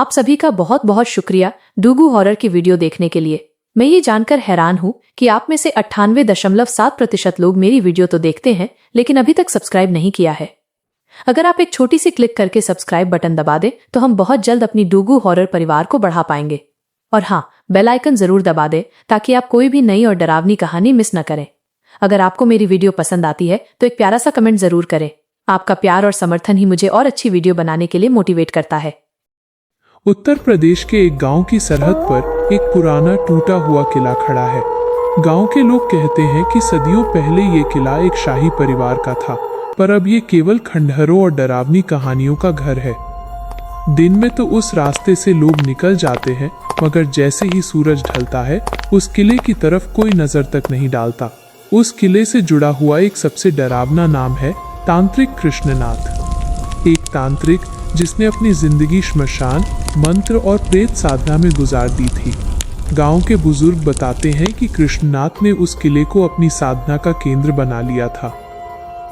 आप सभी का बहुत बहुत शुक्रिया डूगू हॉरर की वीडियो देखने के लिए। मैं ये जानकर हैरान हूँ कि आप में से 98.7% लोग मेरी वीडियो तो देखते हैं लेकिन अभी तक सब्सक्राइब नहीं किया है। अगर आप एक छोटी सी क्लिक करके सब्सक्राइब बटन दबा दें तो हम बहुत जल्द अपनी डूगू हॉरर परिवार को बढ़ा पाएंगे। और हाँ, बेल आइकन जरूर दबा दें ताकि आप कोई भी नई और डरावनी कहानी मिस न करें। अगर आपको मेरी वीडियो पसंद आती है तो एक प्यारा सा कमेंट जरूर करें। आपका प्यार और समर्थन ही मुझे और अच्छी वीडियो बनाने के लिए मोटिवेट करता है। उत्तर प्रदेश के एक गांव की सरहद पर एक पुराना टूटा हुआ किला खड़ा है। गांव के लोग कहते हैं कि सदियों पहले ये किला एक शाही परिवार का था, पर अब ये केवल खंडहरों और डरावनी कहानियों का घर है। दिन में तो उस रास्ते से लोग निकल जाते हैं, मगर जैसे ही सूरज ढलता है उस किले की तरफ कोई नजर तक नहीं डालता। उस किले से जुड़ा हुआ एक सबसे डरावना नाम है तांत्रिक कृष्णनाथ। एक तांत्रिक जिसने अपनी जिंदगी श्मशान, मंत्र और प्रेत साधना में गुजार दी थी। गांव के बुजुर्ग बताते हैं कि कृष्णनाथ ने उस किले को अपनी साधना का केंद्र बना लिया था।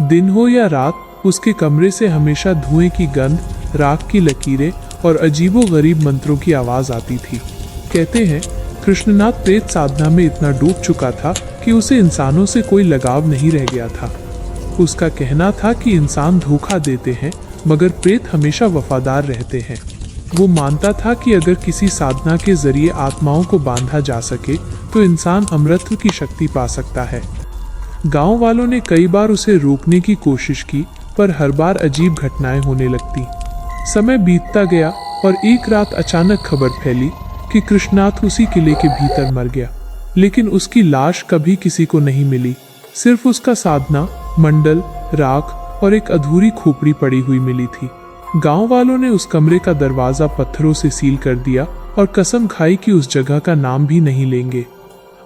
दिन हो या रात, उसके कमरे से हमेशा धुएं की गंध, राख की लकीरें और अजीबोगरीब मंत्रों की आवाज आती थी। कहते हैं कृष्णनाथ प्रेत साधना में इतना डूब चुका था कि उसे इंसानों से कोई लगाव नहीं रह गया था। उसका कहना था कि इंसान धोखा देते हैं मगर प्रेत हमेशा वफादार रहते हैं। वो मानता था कि अगर किसी साधना के जरिए आत्माओं को बांधा जा सके तो इंसान अमरत्व की शक्ति पा सकता है। गांव वालों ने कई बार उसे रोकने की कोशिश की, पर हर बार अजीब घटनाएं होने लगती। समय बीतता गया और एक रात अचानक खबर फैली कि कृष्णनाथ उसी किले के भीतर मर गया, लेकिन उसकी लाश कभी किसी को नहीं मिली। सिर्फ उसका साधना मंडल, राख और एक अधूरी खोपड़ी पड़ी हुई मिली थी। गांव वालों ने उस कमरे का दरवाजा पत्थरों से सील कर दिया और कसम खाई कि उस जगह का नाम भी नहीं लेंगे।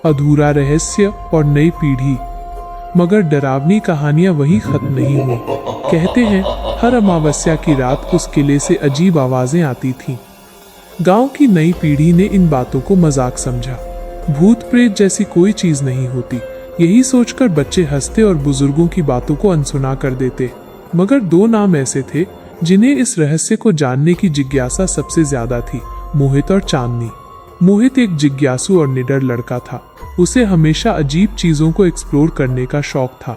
अधूरा रहस्य और नई पीढ़ी। मगर डरावनी कहानियां वहीं खत्म नहीं हुई। कहते हैं हर अमावस्या की रात उस किले से अजीब आवाजें आती थीं। गांव की नई पीढ़ी ने इन बातों को मजाक समझा। भूत प्रेत जैसी कोई चीज नहीं होती, यही सोचकर बच्चे हंसते और बुजुर्गों की बातों को अनसुना कर देते। मगर दो नाम ऐसे थे जिन्हें इस रहस्य को जानने की जिज्ञासा सबसे ज्यादा थी, मोहित और चांदनी। मोहित एक जिज्ञासु और निडर लड़का था। उसे हमेशा अजीब चीजों को एक्सप्लोर करने का शौक था।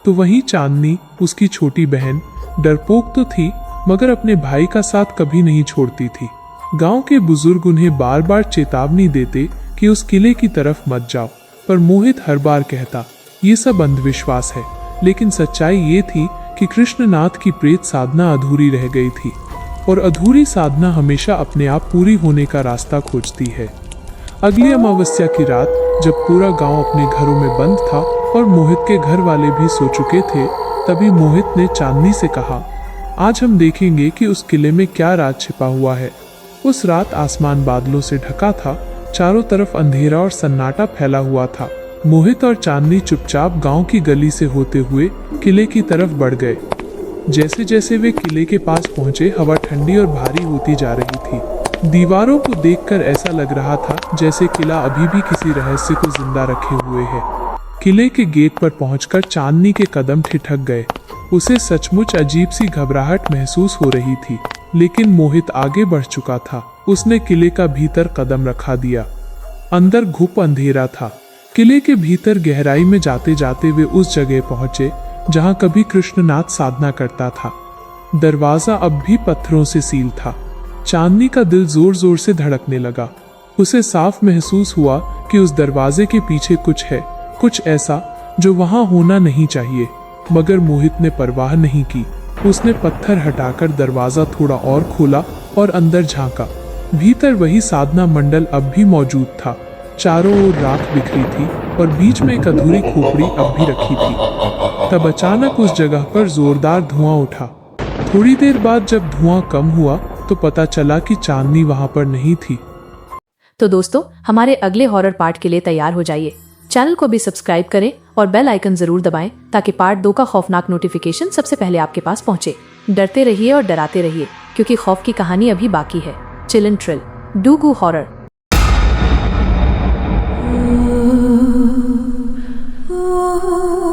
तो वहीं चांदनी, उसकी छोटी बहन, डरपोक तो थी मगर अपने भाई का साथ कभी नहीं छोड़ती थी। गांव के बुजुर्ग उन्हें बार बार चेतावनी देते कि उस किले की तरफ मत जाओ, पर मोहित हर बार कहता ये सब अंधविश्वास है। लेकिन सच्चाई ये थी कि कृष्णनाथ की प्रेत साधना अधूरी रह गई थी, और अधूरी साधना हमेशा अपने आप पूरी होने का रास्ता खोजती है। अगली अमावस्या की रात जब पूरा गांव अपने घरों में बंद था और मोहित के घर वाले भी सो चुके थे, तभी मोहित ने चांदनी से कहा, आज हम देखेंगे कि उस किले में क्या राज छिपा हुआ है। उस रात आसमान बादलों से ढका था, चारों तरफ अंधेरा और सन्नाटा फैला हुआ था। मोहित और चांदनी चुपचाप गांव की गली से होते हुए किले की तरफ बढ़ गए। जैसे जैसे वे किले के पास पहुंचे, हवा ठंडी और भारी होती जा रही थी। दीवारों को देखकर ऐसा लग रहा था जैसे किला अभी भी किसी रहस्य को जिंदा रखे हुए है। किले के गेट पर पहुंचकर चांदनी के कदम ठिठक गए। उसे सचमुच अजीब सी घबराहट महसूस हो रही थी, लेकिन मोहित आगे बढ़ चुका था। उसने किले का भीतर कदम रखा दिया। अंदर घुप अंधेरा था। किले के भीतर गहराई में जाते जाते वे उस जगह पहुंचे जहां कभी कृष्णनाथ साधना करता था। दरवाजा अब भी पत्थरों से सील था। चांदनी का दिल जोर जोर से धड़कने लगा। उसे साफ महसूस हुआ कि उस दरवाजे के पीछे कुछ है, कुछ ऐसा जो वहां होना नहीं चाहिए। मगर मोहित ने परवाह नहीं की। उसने पत्थर हटाकर दरवाजा थोड़ा और खोला और अंदर झांका। भीतर वही साधना मंडल अब भी मौजूद था। चारों ओर राख बिखरी थी और बीच में एक अधूरी खोपड़ी अब भी रखी थी। तब अचानक उस जगह पर जोरदार धुआं उठा। थोड़ी देर बाद जब धुआं कम हुआ तो पता चला कि चांदनी वहां पर नहीं थी। तो दोस्तों, हमारे अगले हॉरर पार्ट के लिए तैयार हो जाइए। चैनल को भी सब्सक्राइब करें और बेल आइकन जरूर दबाएं ताकि पार्ट 2 का खौफनाक नोटिफिकेशन सबसे पहले आपके पास पहुंचे। डरते रहिए और डराते रहिए, क्योंकि खौफ की कहानी अभी बाकी है। चिल एंड थ्रिल, डूगू हॉरर। Oh